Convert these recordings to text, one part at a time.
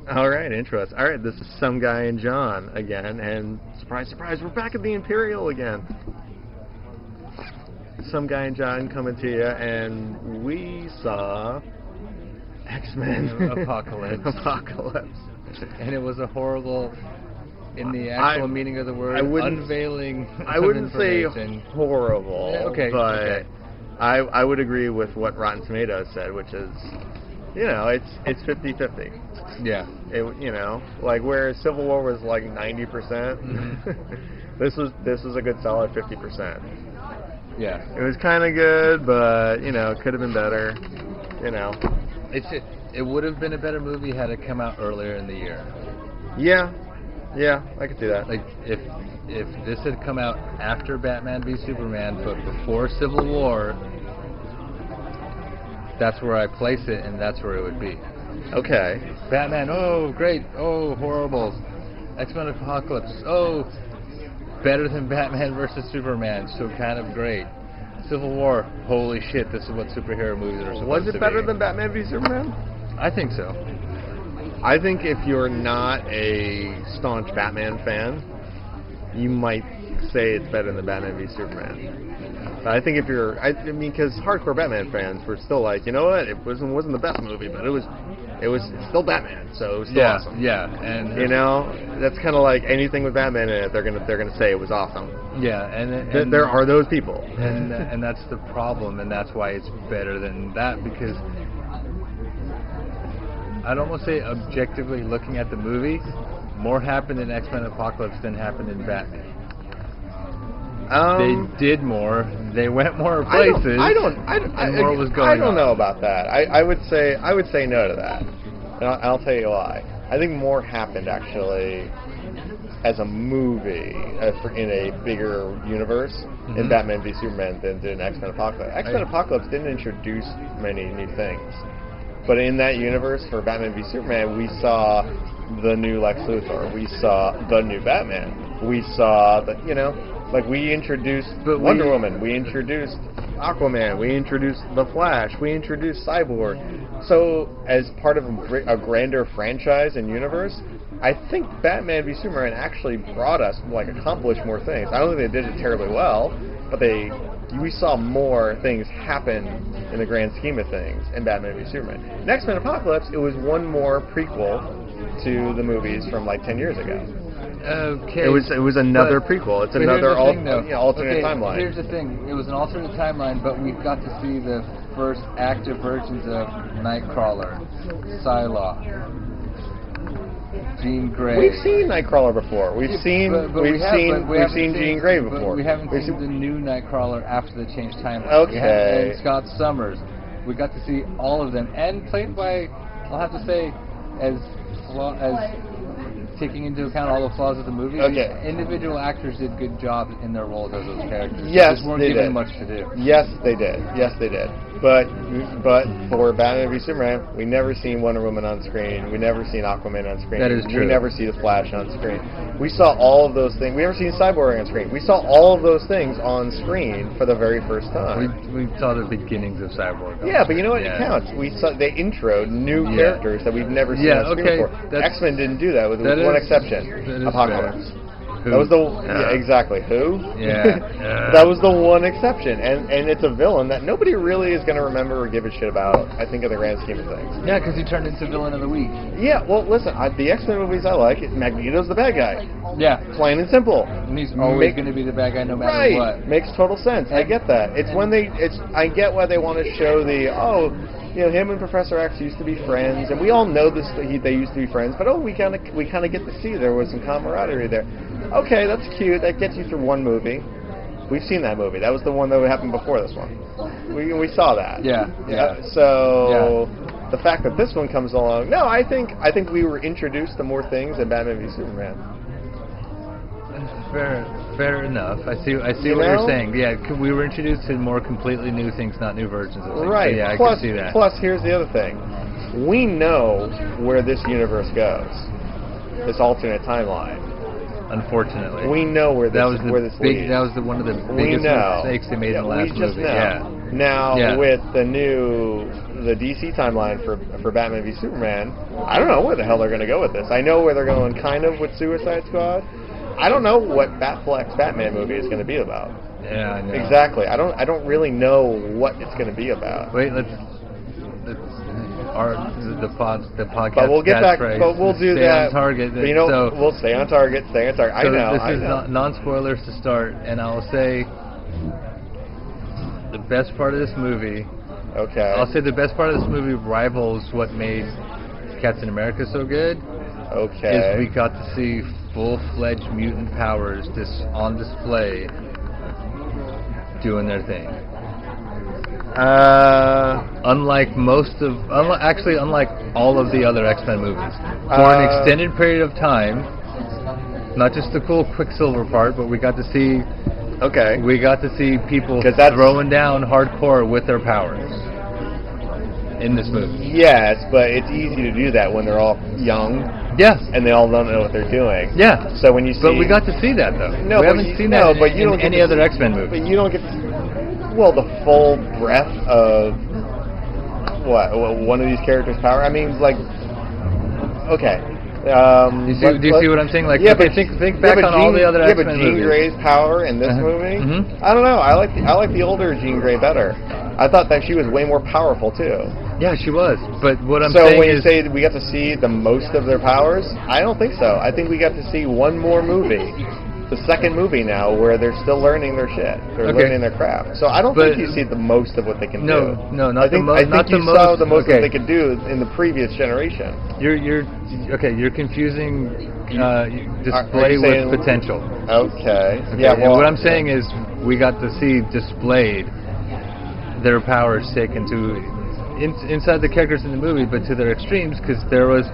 All right, interesting. All right, this is Some Guy and John again, and surprise, surprise, we're back at the Imperial again. Some Guy and John coming to you, and we saw X-Men Apocalypse. Apocalypse. And it was a horrible, in the actual meaning of the word, unveiling. I wouldn't say horrible, but okay. I would agree with what Rotten Tomatoes said, which is, it's 50-50. Yeah. Like where Civil War was like 90%, mm-hmm. this was a good solid 50%. Yeah. It was kind of good, but could have been better. It would have been a better movie had it come out earlier in the year. Yeah, I could see that. Like if this had come out after Batman v Superman, but before Civil War, that's where I place it, and that's where it would be. Okay. Batman, oh great, oh horrible. X-Men Apocalypse, oh better than Batman versus Superman, so kind of great. Civil War, holy shit, this is what superhero movies are supposed to be. Was it better than Batman v Superman? I think so. I think if you're not a staunch Batman fan, you might say it's better than Batman v Superman. But I think if you're, because hardcore Batman fans were still like, you know what, it wasn't the best movie, but it was still Batman, so it was still awesome. Yeah, and that's kind of like anything with Batman in it, they're gonna say it was awesome. Yeah, and there are those people, and that's the problem, and that's why it's better than that, because I'd almost say objectively looking at the movie, more happened in X-Men Apocalypse than happened in Batman. They did more. They went more places. I don't know about that. I would say no to that. And I'll tell you why. I think more happened actually as a movie in a bigger universe in Batman v Superman than did in X-Men Apocalypse. X-Men Apocalypse didn't introduce many new things. But in that universe, for Batman v Superman, we saw the new Lex Luthor. We saw the new Batman. We saw we introduced Wonder Woman. We introduced Aquaman. We introduced The Flash. We introduced Cyborg. So, as part of a grander franchise and universe, I think Batman v Superman actually brought us, accomplished more things. I don't think they did it terribly well, but we saw more things happen in the grand scheme of things in Batman v Superman. In X-Men Apocalypse, it was one more prequel to the movies from 10 years ago. Okay. It was another prequel. It's another alternate timeline. Here's the thing. It was an alternate timeline, but we got to see the first active versions of Nightcrawler, Psylocke, Jean Grey. We've seen Nightcrawler before. We've seen Jean Grey before. But we haven't seen the new Nightcrawler after the changed timeline. Okay. And Scott Summers. We got to see all of them, and played by, I'll have to say, as taking into account all the flaws of the movie, individual actors did good jobs in their roles as those characters. Yes, they weren't given much to do. Yes, they did. But for Batman v Superman, we never seen Wonder Woman on screen. We never seen Aquaman on screen. That is true. We never see the Flash on screen. We saw all of those things. We never seen Cyborg on screen. We saw all of those things on screen for the very first time. We saw the beginnings of Cyborg. Yeah, but you know what? It counts. They introed new characters that we've never seen on screen before. X-Men didn't do that with one exception. Apocalypse. That was exactly. Who? Yeah. That was the one exception, and it's a villain that nobody really is going to remember or give a shit about, I think, in the grand scheme of things. Yeah, because he turned into villain of the week. Yeah, well, listen, the X-Men movies I like, Magneto's the bad guy. Yeah. Plain and simple. And he's always going to be the bad guy no matter what. Makes total sense. I get that. I get why they want to show him and Professor X used to be friends, and we all know this. They used to be friends, but we kind of get to see there was some camaraderie there. Okay, that's cute. That gets you through one movie. We've seen that movie. That was the one that happened before this one. We saw that. Yeah. The fact that this one comes along, no, I think we were introduced to more things in Batman v Superman. Fair enough. I see what you're saying. Yeah, we were introduced to more completely new things, not new versions of things. Right. So yeah, plus, I can see that. Plus, here's the other thing. We know where this universe goes. This alternate timeline. Unfortunately, we know where this leads. That was one of the biggest mistakes they made in the last movie. Know. Yeah. Now with the the DC timeline for Batman v Superman, I don't know where the hell they're going to go with this. I know where they're going kind of with Suicide Squad. I don't know what Batfleck's Batman movie is going to be about. Yeah, I know. Exactly. I don't really know what it's going to be about. Wait, let's the podcast. But we'll get back. Phrase, but we'll do stay that. On target. But, you know, so, we'll stay on target. Stay on target. So I know. This is non-spoilers to start, and I'll say the best part of this movie. Okay. I'll say the best part of this movie rivals what made Captain America so good. Okay. Is we got to see full-fledged mutant powers on display, doing their thing. Unlike all of the other X-Men movies, for an extended period of time, not just the cool Quicksilver part, but we got to see. Okay. We got to see people throwing down hardcore with their powers in this movie. Yes, but it's easy to do that when they're all young. Yeah. And they all don't know what they're doing. Yeah. So when you see, but we got to see that though. No, we haven't seen that in any other X-Men movie. But you don't get to see, the full breadth of what one of these characters' power. I mean, like, okay. Do you see what I'm saying? Like, yeah, okay, think back on all the other X-Men movies. Yeah, but Jean Grey's power in this movie, I don't know. I like the older Jean Grey better. I thought that she was way more powerful too. Yeah, she was. But what I'm saying is, so when you say we got to see the most of their powers, I don't think so. I think we got to see one more movie. The second movie now, where they're still learning their shit. They're learning their craft. So I don't think you see the most of what they can do. No, not the most. I think you saw the most that they could do in the previous generation. You're confusing display with potential. Okay. Yeah. Well, what I'm saying is, we got to see displayed their powers taken to inside the characters in the movie, but to their extremes, because there was.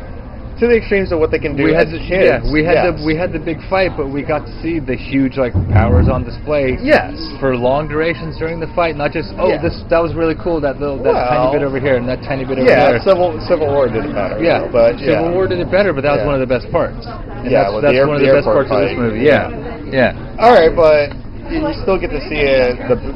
To the extremes of what they can do as kids. Yeah, we had the big fight, but we got to see the huge powers on display. Yes. For long durations during the fight, not just that was really cool, that tiny bit over here and that tiny bit over there. Yeah, Civil War did it better. Yeah, but Civil War did it better, but that was one of the best parts. And that's one of the best parts of this movie. Yeah. All right, but you still get to see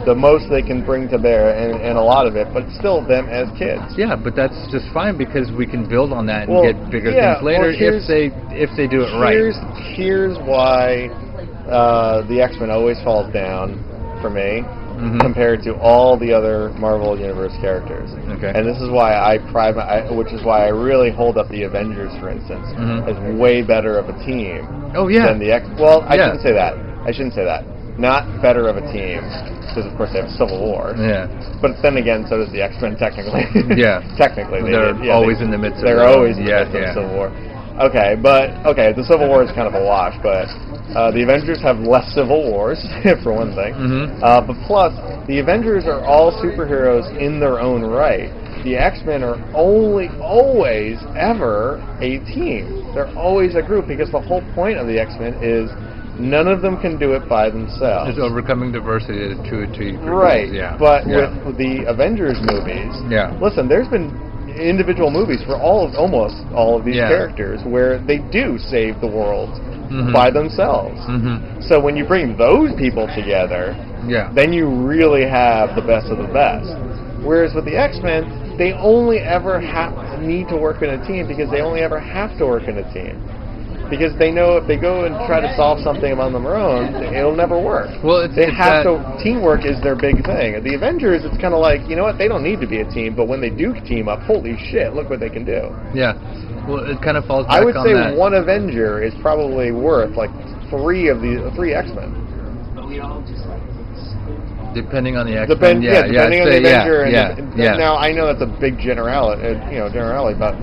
the most they can bring to bear, and a lot of it, but still them as kids. Yeah, but that's just fine because we can build on that and get bigger things later if they do it right. Here's why the X-Men always falls down for me compared to all the other Marvel Universe characters. Okay. And this is why which is why I really hold up the Avengers, for instance, as way better of a team. Oh yeah. Than the X. Well, I shouldn't say that. Not better of a team, because of course they have Civil War. Yeah. But then again, so does the X-Men technically. Yeah. Technically, they're always in the midst of. They're always in the midst of Civil War. Okay, the Civil War is kind of a wash, but the Avengers have less Civil Wars, for one thing. But plus, the Avengers are all superheroes in their own right. The X-Men are always, ever a team. They're always a group, because the whole point of the X-Men is none of them can do it by themselves. It's overcoming diversity to achieve. Right. Yeah. But with the Avengers movies, listen, there's been individual movies for almost all of these characters where they do save the world by themselves. So when you bring those people together, then you really have the best of the best. Whereas with the X-Men, they only ever need to work in a team because they only ever have to work in a team. Because they know if they go and try to solve something on their own, it'll never work. Well, teamwork is their big thing. The Avengers, it's kind of like, you know what, they don't need to be a team, but when they do team up, holy shit, look what they can do. Yeah. Well, it kind of falls back on that. I would say one Avenger is probably worth like three X-Men. Depending on the X-Men, depending on the Avenger. Now, I know that's a big generality, but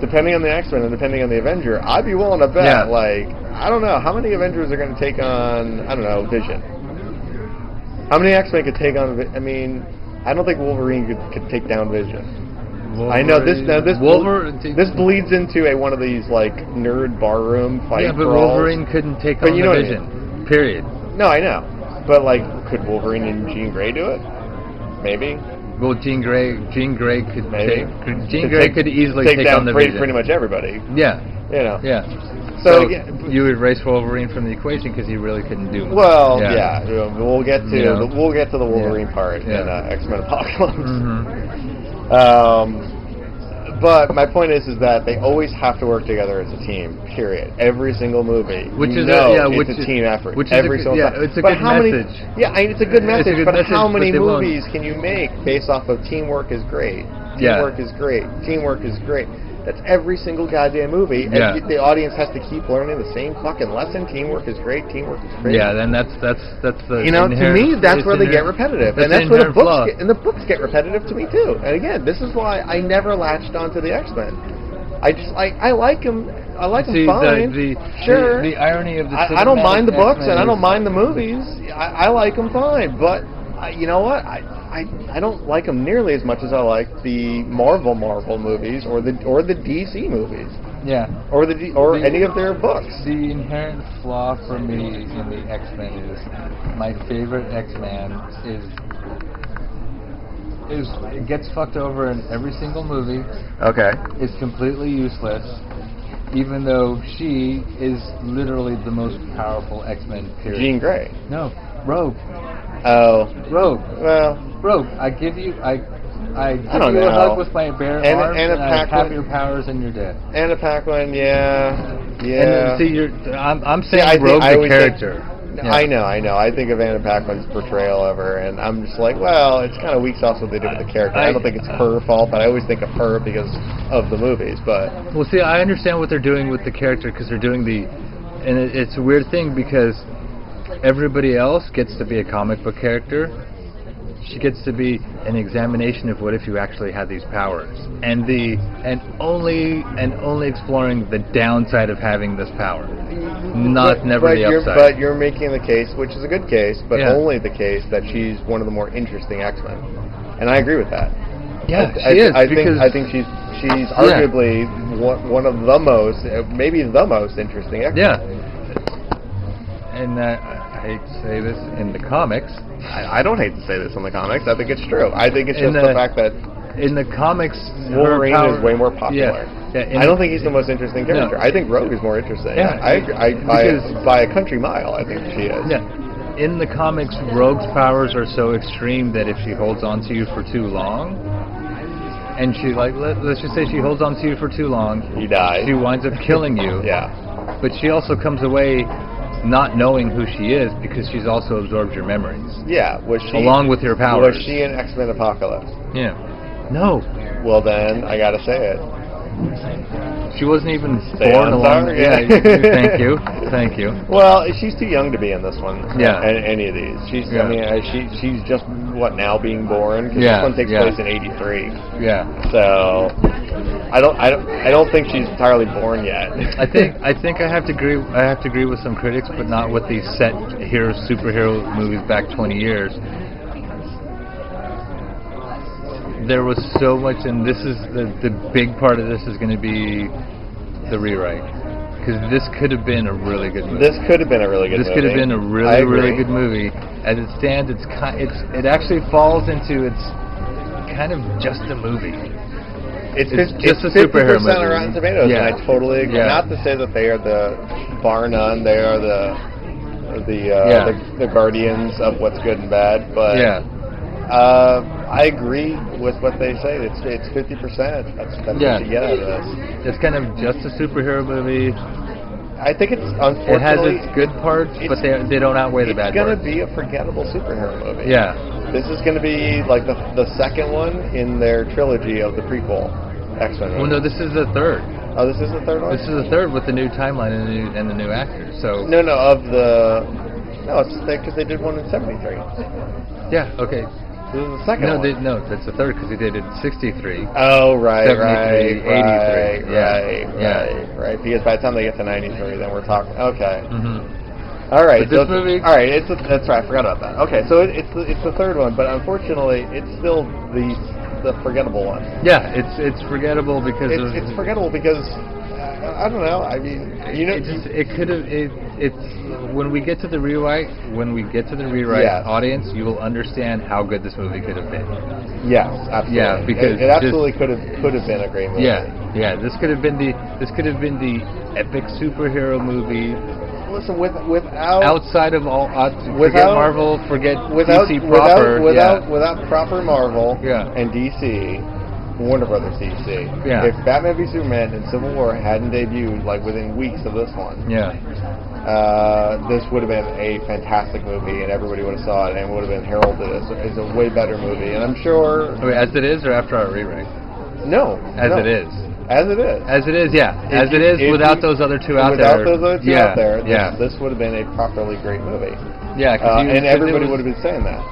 depending on the X-Men and depending on the Avenger, I'd be willing to bet, I don't know, how many Avengers are going to take on, Vision? How many X-Men could take on, I don't think Wolverine could take down Vision. I know this bleeds into one of these, nerd barroom fight Yeah, but brawls. Wolverine couldn't take on the Vision, period. No, I know. But, could Wolverine and Jean Grey do it? Maybe. Well, Jean Grey could maybe. Jean Grey could easily take down on the pretty much everybody. Yeah. Yeah. So you would erase Wolverine from the equation because he really couldn't do much. Well, we'll get to the Wolverine part in X-Men Apocalypse. But my point is that they always have to work together as a team. Period. Every single movie, it's a team effort. Every single time. It's a good message. It's a good message. But how many movies can you make based off of teamwork is great? Teamwork is great. Teamwork is great. That's every single goddamn movie. And the audience has to keep learning the same fucking lesson. Teamwork is great. Teamwork is great. Yeah, then that's the to me, that's where they get repetitive. And that's where the books get repetitive to me, too. And again, this is why I never latched onto the X-Men. I like them. I like them fine. The irony of the I don't mind the books and I don't mind the movies. I like them fine. But you know what? I don't like them nearly as much as I like the Marvel movies or the DC movies. Yeah. Or any of their books. The inherent flaw for me in the X-Men is my favorite X-Man is it gets fucked over in every single movie. Okay. It's completely useless, even though she is literally the most powerful X-Men. Period. Jean Grey. No, Rogue. Oh. Rogue. Well. Rogue. I give you a hug with my bare arms, and I have your powers, and you're dead. Anna Paquin, yeah. And see, I'm saying Rogue the character. I know. I think of Anna Paquin's portrayal of her, and I'm just like, well, it's kind of weak sauce what they did with the character. I don't think it's her fault, but I always think of her because of the movies. But well, see, I understand what they're doing with the character because they're doing and it's a weird thing because everybody else gets to be a comic book character. She gets to be an examination of what if you actually had these powers, and only exploring the downside of having this power, never the upside. But you're making the case, which is a good case, but only the case that she's one of the more interesting X-Men, and I agree with that. Yeah, she is. I think she's arguably one of the most, maybe the most interesting X-Men. Yeah. And I hate to say this in the comics. I don't hate to say this in the comics. I think it's true. I think it's just the fact that in the comics, Wolverine is way more popular. Yeah, I don't think he's the most interesting character. I think Rogue is more interesting. Yeah, by a country mile, I think she is. Yeah. In the comics, Rogue's powers are so extreme that if she holds on to you for too long, and let's just say she holds on to you for too long, he dies. She winds up killing you. Yeah. But she also comes away not knowing who she is because she's also absorbed your memories. Yeah, along with your powers. Was she in X-Men Apocalypse? Yeah. No. Well then, I gotta say it. She wasn't even born along. Yeah. Thank you. Well, she's too young to be in this one. Yeah. Any of these. She's just now being born. Because this one takes place in '83. Yeah. So I don't think she's entirely born yet. I think I have to agree. I have to agree with some critics, but not with the superhero movies back 20 years. There was so much, and this is the big part of this is going to be the rewrite, because this could have been a really good movie. This could have been a really good movie. This could have been a really good movie. As it stands, it actually falls into it's kind of just a movie. It's just a superhero movie. 50% Rotten Tomatoes, and I totally agree. Yeah. Not to say that they are bar none. They are the guardians of what's good and bad, but I agree with what they say. It's 50%. That's what you get out of this. It's kind of just a superhero movie. I think it's unfortunately. It has its good parts, but they don't outweigh the bad parts. It's going to be a forgettable superhero movie. Yeah. This is going to be like the second one in their trilogy of the prequel X-Men. Well, no, this is the third. Oh, this is the third one? This is the third with the new timeline and the new actors. So No, it's because they did one in '73. Yeah. Okay. This is the second one. No, that's the third because they did it in '63. Oh, right, 73, 83. Right. Because by the time they get to '93, then we're talking. Okay. Mm-hmm. All right. But this movie. All right. That's right. I forgot about that. Okay, so it's the third one, but unfortunately, it's still the forgettable one. Yeah, it's forgettable because it's forgettable because. I don't know. I mean, it could have. It's when we get to the rewrite. Audience, you will understand how good this movie could have been. Yes, absolutely. Yeah, because it absolutely could have been a great movie. Yeah. This could have been the epic superhero movie. Listen, without outside of all, forget Marvel, forget DC proper. Without proper Marvel and DC. Warner Brothers DC. Yeah. If Batman v Superman and Civil War hadn't debuted like within weeks of this one, this would have been a fantastic movie, and everybody would have saw it, and would have been heralded as a way better movie. And I'm sure. Wait, as it is, or after our re-rank? No. As it is. As it is. As it is, yeah. As it is, without those other two out there. Without those other two out there, yeah. This would have been a properly great movie. Yeah, and everybody would have been saying that.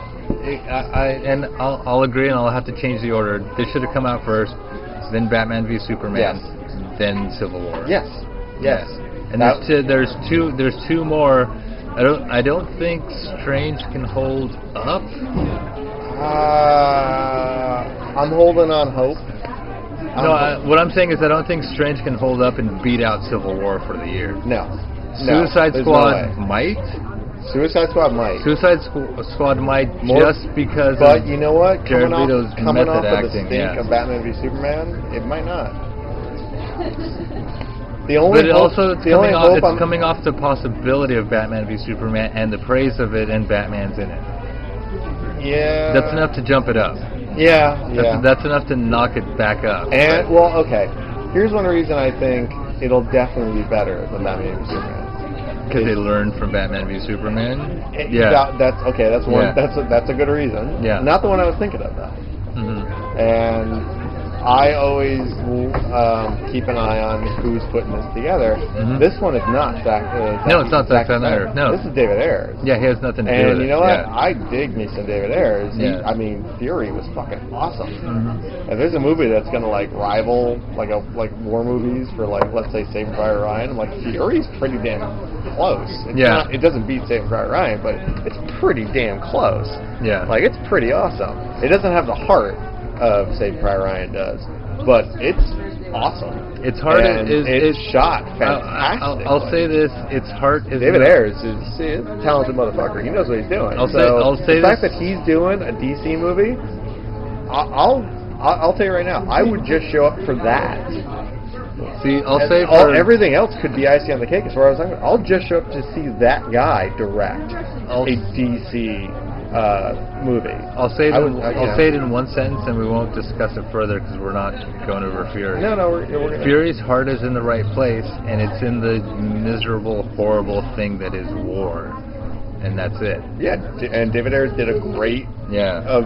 I'll agree, and I'll have to change the order. This should have come out first, then Batman v Superman, then Civil War. Yes. And there's two more. I don't think Strange can hold up. I'm holding on hope. What I'm saying is I don't think Strange can hold up and beat out Civil War for the year. No. Suicide Squad might. Suicide Squad might. Suicide Squad might just because. But you know what? Jared Leto's coming off method of acting, the stink of Batman v Superman, it might not. It's coming off the possibility of Batman v Superman and the praise of it, and Batman's in it. Yeah. That's enough to jump it up. Yeah. That's enough to knock it back up. And okay. Here's one reason I think it'll definitely be better than Batman v Superman. Because they learned from Batman v Superman. That's okay. That's one. Yeah. That's a good reason. Yeah. Not the one I was thinking of though. Mm-hmm. And I always keep an eye on who's putting this together. Mm-hmm. This one is not Zack. No, it's not Zack Snyder. No, this is David Ayers. Yeah, he has nothing to do with it. And you know what? I dig me some David Ayers. Yeah. Fury was fucking awesome. Mm-hmm. And there's a movie that's gonna rival like war movies for let's say Saving Private Ryan. I'm like, Fury's pretty damn close. It doesn't beat Saving Private Ryan, but it's pretty damn close. Yeah. It's pretty awesome. It doesn't have the heart of Saving Private Ryan does, but it's awesome. Its heart it's shot fantastic. I'll say this: its heart is. David Ayers is a talented motherfucker. He knows what he's doing. I'll say the fact that he's doing a DC movie, I'll tell you right now, I would just show up for that. See, everything else could be icing on the cake as far as I'm. I'll just show up to see that guy direct a DC movie. I'll say it in one sentence, and we won't discuss it further because we're not going over Fury. No, we're Fury's heart is in the right place, and it's in the miserable, horrible thing that is war, and that's it. Yeah, and David Ayers did a great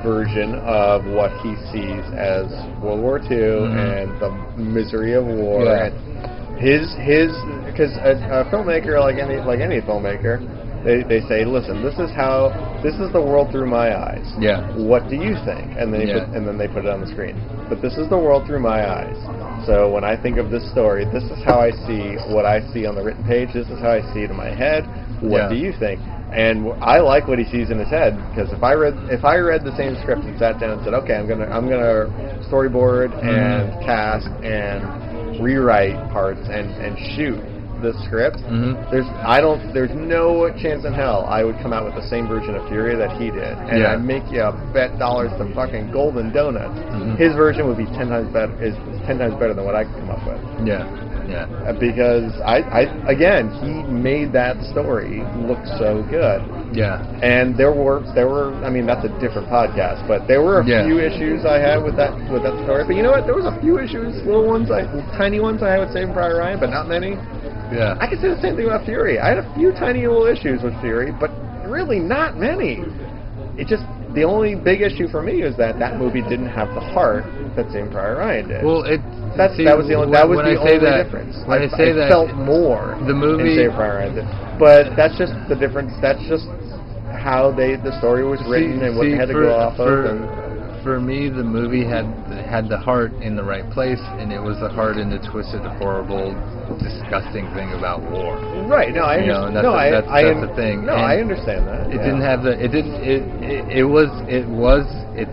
version of what he sees as World War II and the misery of war. Yeah. And because a filmmaker like any filmmaker. They say, listen, this is the world through my eyes. Yeah. What do you think? And then they put it on the screen. But this is the world through my eyes. So when I think of this story, this is how I see what I see on the written page. This is how I see it in my head. What do you think? And I like what he sees in his head, because if I read the same script and sat down and said, okay, I'm gonna storyboard and cast and rewrite parts and shoot the script, there's no chance in hell I would come out with the same version of Fury that he did, and I make you bet dollars to fucking golden donuts. His version would be 10 times better than what I could come up with. Because again, he made that story look so good. And there were I mean, that's a different podcast, but there were a few issues I had with that story. But you know what? There was a few issues, tiny ones I had with Saving Private Ryan, but not many. I could say the same thing about Fury. I had a few tiny little issues with Fury, but really not many. The only big issue for me is that movie didn't have the heart that Saving Private Ryan did. Well, that was the only difference. When I say that, felt more the movie in Saving Private Ryan did. But that's just the difference. That's just how the story was written and what they had to go off of. For me, the movie had the heart in the right place, and it was the heart in the twisted, horrible, disgusting thing about war. Right. No, I understand. That's the thing. No, I understand that. It didn't have the. It didn't. It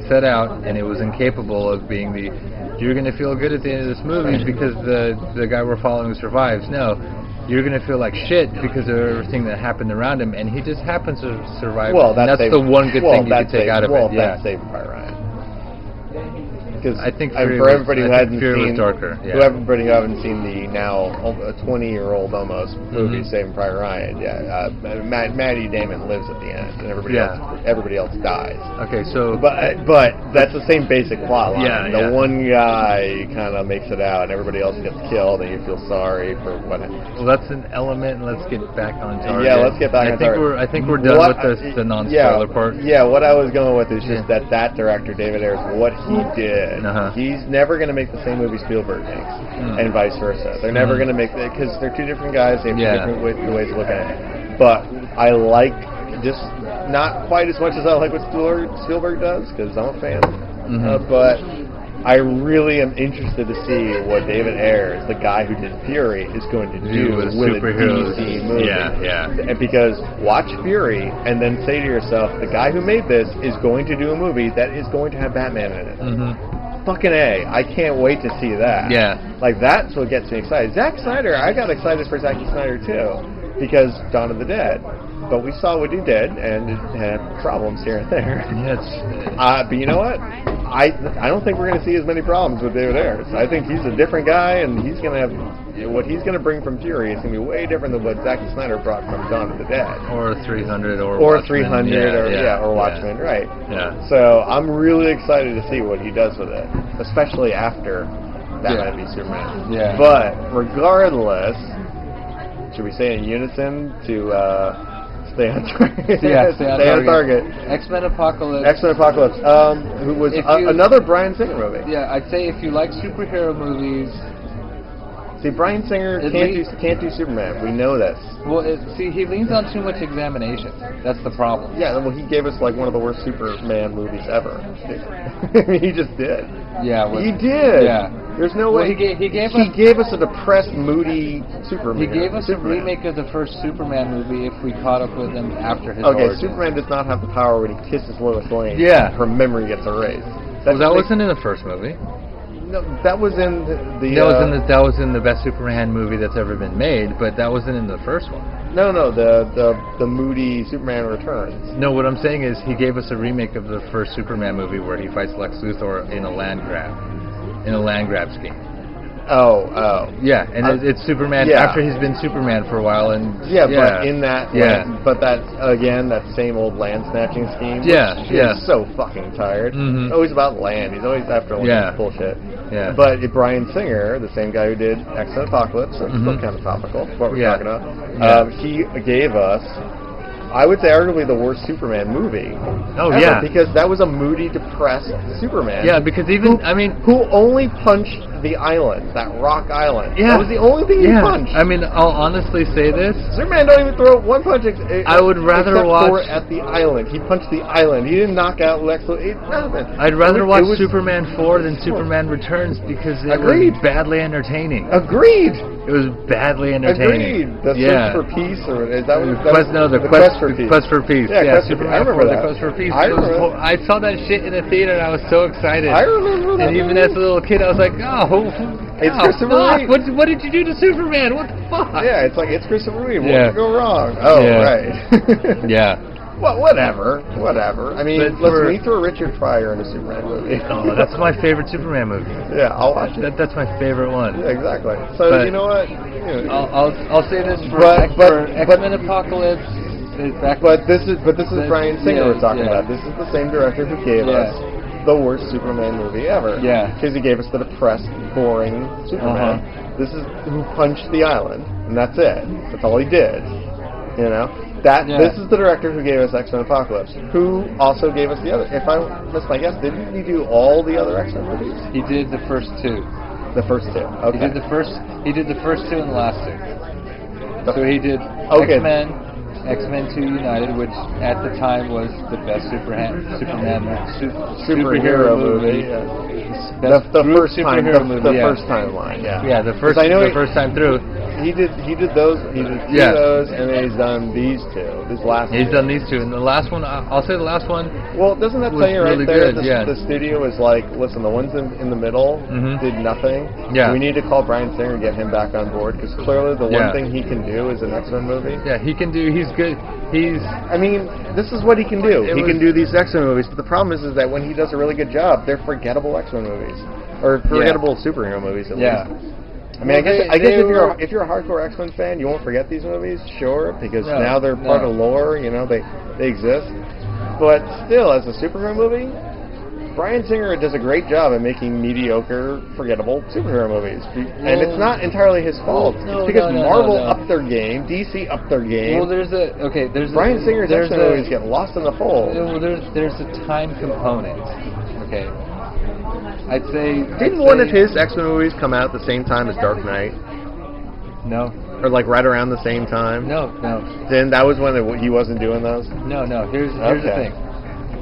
set out, and it was incapable of being the. You're going to feel good at the end of this movie because the guy we're following survives. No. You're going to feel like shit because of everything that happened around him, and he just happens to survive. Well, that's the one good thing you can take out of it. That's Saving Private Ryan. because I think for everybody who hadn't Fury seen, was darker. Yeah. everybody who haven't seen the now 20-year-old almost movie Saving Private Ryan, Matty Damon lives at the end, and everybody else dies. Okay, so but that's the same basic plot line. Yeah, the one guy kind of makes it out, and everybody else gets killed, and you feel sorry for what. Well, that's an element, and let's get back on target. Yeah, let's get back on target. I think we're done with the non-spoiler part. Yeah, what I was going with is just that director, David Ayers, what he did. He's never going to make the same movie Spielberg makes, and vice versa. They're never going to make it, because they're two different guys. They have two different ways of looking at it. But I like, just not quite as much as I like what Spielberg does, because I'm a fan. But I really am interested to see what David Ayers, the guy who did Fury, is going to do with a DC movie. And because watch Fury and then say to yourself, the guy who made this is going to do a movie that is going to have Batman in it. Fucking A. I can't wait to see that. Like, that's what gets me excited. Zack Snyder, I got excited for Zack Snyder too, because Dawn of the Dead. But we saw what he did, and it had problems here and there. But you know what? I don't think we're going to see as many problems with David Ayers. I think he's a different guy, and he's going to have what he's going to bring from Fury is going to be way different than what Zack Snyder brought from Dawn of the Dead, or 300, or Watchmen. 300, or Watchmen, right? So I'm really excited to see what he does with it, especially after Batman v Superman. But regardless, should we say in unison to? Stay on target. Stay on target. X-Men Apocalypse. Who was another Bryan Singer movie. Yeah, I'd say if you like superhero movies. See, Bryan Singer can't do Superman. We know this. Well, he leans on too much examination. That's the problem. Yeah, well, he gave us like one of the worst Superman movies ever. He just did. Yeah, he did. Yeah. There's no way. He gave us a depressed, moody Superman. He gave us a remake of the first Superman movie if we caught up with him after his origin. Superman does not have the power when he kisses Lois Lane. Her memory gets erased. That wasn't in the first movie. No, that was in that was in the best Superman movie that's ever been made, but that wasn't in the first one. No, the moody Superman Returns. No, what I'm saying is he gave us a remake of the first Superman movie where he fights Lex Luthor in a land grab scheme. Yeah, and it's Superman after he's been Superman for a while, and but in that, but that's again that same old land snatching scheme. He's so fucking tired. It's always about land. He's always after bullshit. But Bryan Singer, the same guy who did X-Men Apocalypse, so still kind of topical. What we're talking about. He gave us, I would say, arguably the worst Superman movie. Ever, because that was a moody, depressed Superman. Yeah, because who only punched the island, that rock island. That was the only thing he punched. I mean, I'll honestly say this: Superman don't even throw one punch. I would rather watch at the island. He punched the island. He didn't knock out Lex Luthor. Nothing. I'd rather watch Superman 4 than Superman Returns because it was badly entertaining. Agreed. It was badly entertaining. Agreed. The Search for Peace, or is that what? The Quest for Peace. Yeah, Superman 4, The Quest for Peace. I saw that shit in the theater and I was so excited. I remember that. And even as a little kid, I was like, it's Christopher Reeve. What did you do to Superman? What the fuck? Yeah, it's like, it's Christopher Reeve. What could go wrong? Right. Well, whatever. I mean, we throw Richard Pryor in a Superman movie. That's my favorite Superman movie. Yeah, I'll watch it. That's my favorite one. Yeah, exactly. So, you know what? I'll say this for X-Men Apocalypse. But this is Bryan Singer we're talking about. This is the same director who gave us the worst Superman movie ever. Because he gave us the depressed, boring Superman. This is who punched the island, and that's it. That's all he did. You know? This is the director who gave us X-Men Apocalypse, who also gave us the other. If I missed my guess, didn't he do all the other X-Men movies? He did the first two. The first two. Okay. He did the first two and the last two. So he did X-Men 2 United, which at the time was the best superhero movie. The first timeline. The first time through. he did those those, and then he's done these two. He's done these two, and the last one, I'll say the last one. Well, doesn't that tell you right really there? Good, the studio is like, listen, the ones in the middle did nothing. Yeah. We need to call Bryan Singer and get him back on board, because clearly the one thing he can do is an X-Men movie. Yeah, he can do. He's good. I mean, this is what he can do. He can do these X-Men movies, but the problem is that when he does a really good job, they're forgettable X-Men movies. Or forgettable superhero movies, at least. I mean, I guess if you're a hardcore X-Men fan, you won't forget these movies, sure, because now they're part of lore, you know, they exist. But still, as a superhero movie, Bryan Singer does a great job at making mediocre, forgettable superhero movies. And it's not entirely his fault. It's because Marvel upped their game, DC upped their game. Well, Bryan Singer's X-Men movies get lost in the fold. Well, there's a time component. Okay. I'd say... Didn't one of his X-Men movies come out at the same time as Dark Knight? No. Or like right around the same time? No. Then that was when he wasn't doing those? No. Here's the thing.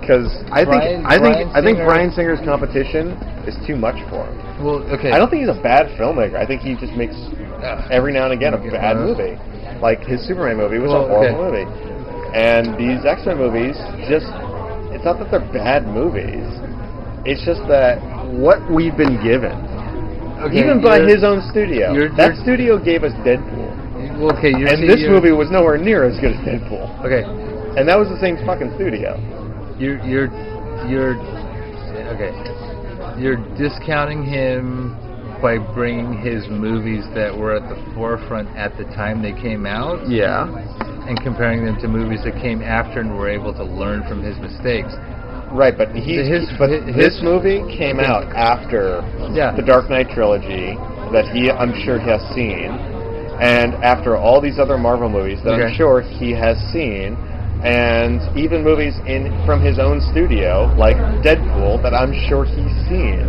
Because I think Bryan Singer's competition is too much for him. Well, okay. I don't think he's a bad filmmaker. I think he just makes every now and again a bad movie. Like his Superman movie was a horrible movie. And these X-Men movies it's not that they're bad movies. It's just that what we've been given, even by his own studio, that studio gave us Deadpool. Well, okay, this movie was nowhere near as good as Deadpool. Okay, and that was the same fucking studio. You're discounting him by bringing his movies that were at the forefront at the time they came out. Yeah, and comparing them to movies that came after and were able to learn from his mistakes. Right, but this movie came out after the Dark Knight trilogy that I'm sure he has seen, and after all these other Marvel movies that I'm sure he has seen, and even movies from his own studio, like Deadpool, that I'm sure he's seen.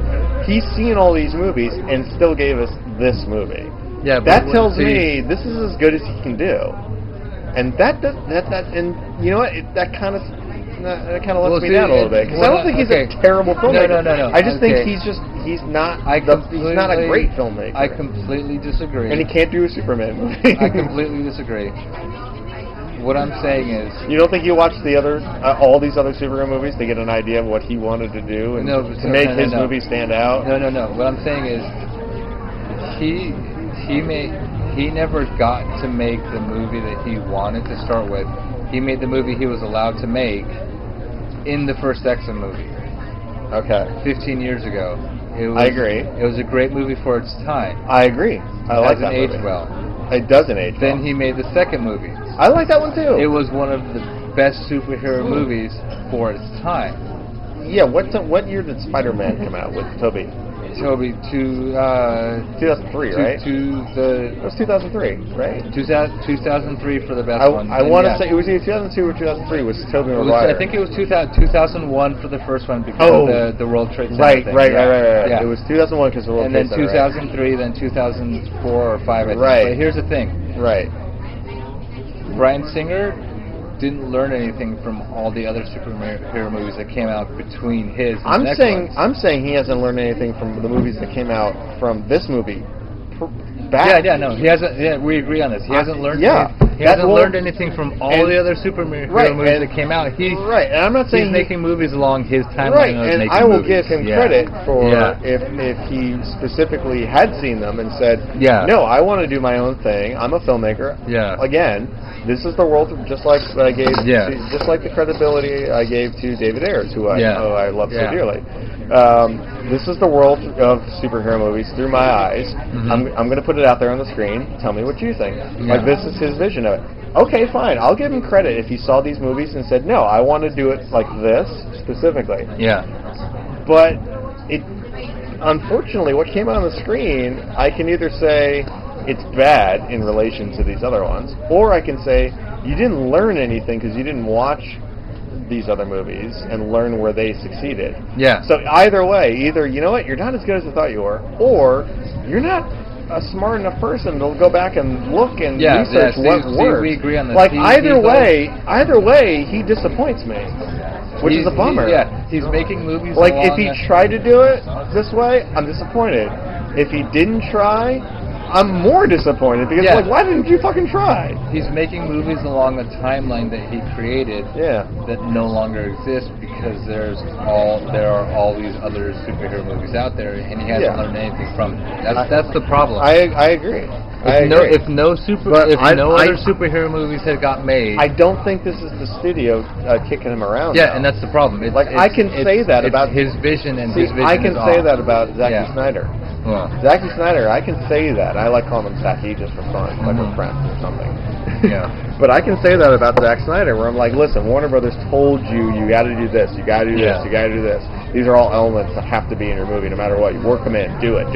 He's seen all these movies and still gave us this movie. Yeah, that tells me this is as good as he can do, and and you know what? That kind of lets me down a little bit, because I don't think he's a terrible filmmaker. No. I just think he's not a great filmmaker. I completely disagree. And he can't do a Superman movie. I completely disagree. What I'm saying is, you don't think you watch all these other superhero movies to get an idea of what he wanted to do and to make his movie stand out? No. What I'm saying is, he never got to make the movie that he wanted to start with. He made the movie he was allowed to make in the first X-Men movie. Okay. 15 years ago. I agree. It was a great movie for its time. I agree. I like that movie. It hasn't aged well. It doesn't age well. Then he made the second movie. I like that one too. It was one of the best superhero movies for its time. Yeah, what year did Spider-Man come out with Tobey? 2003, right? It was 2003, right? 2003 for the best one. I want to say it was either 2002 or 2003 was Tobey Maguire. I think it was 2001 for the first one because of the World Trade Center thing. Right. Yeah. It was 2001 because of the World Trade Center. And then 2003, then 2004 or 5, I think. Right. But here's the thing. Right. Bryan Singer didn't learn anything from all the other superhero movies that came out between his and the next ones. I'm saying he hasn't learned anything from the movies that came out from this movie. He hasn't. Yeah, we agree on this. He hasn't learned. He hasn't learned anything from all the other superhero movies that came out. And I'm not saying he's making movies along his timeline. Right, and I will give him credit for if he specifically had seen them and said, no, I want to do my own thing. I'm a filmmaker. Yeah. Again, this is the world, just like what I gave, just like the credibility I gave to David Ayers, who I love so dearly. This is the world of superhero movies through my eyes. Mm-hmm. I'm going to put it out there on the screen. Tell me what you think. Like, this is his vision of it. Okay, fine. I'll give him credit if he saw these movies and said, no, I want to do it like this specifically. Yeah. But unfortunately, what came out on the screen, I can either say it's bad in relation to these other ones, or I can say you didn't learn anything because you didn't watch these other movies and learn where they succeeded. Yeah. So either way, you know what, you're not as good as I thought you were, or you're not a smart enough person to go back and look and research what works. We agree on this. Like either way, he disappoints me, which is a bummer. Yeah, he's making movies. Like if he tried to do it this way, I'm disappointed. If he didn't try, I'm more disappointed because like, why didn't you fucking try? He's making movies along a timeline that he created that no longer exists because there are all these other superhero movies out there, and he hasn't learned anything from it. That's the problem. I agree. If no other superhero movies had got made, I don't think this is the studio kicking him around. Yeah, and that's the problem. I can say that about his vision, and his vision I can is say off. that about Zack Snyder. Well. Zack Snyder, I can say that. I like calling him Zacky just for fun, like we're friends or something. Yeah. But I can say that about Zack Snyder, where I'm like, listen, Warner Brothers told you got to do this, you got to do this, you got to do this. These are all elements that have to be in your movie, no matter what. You work them in, do it.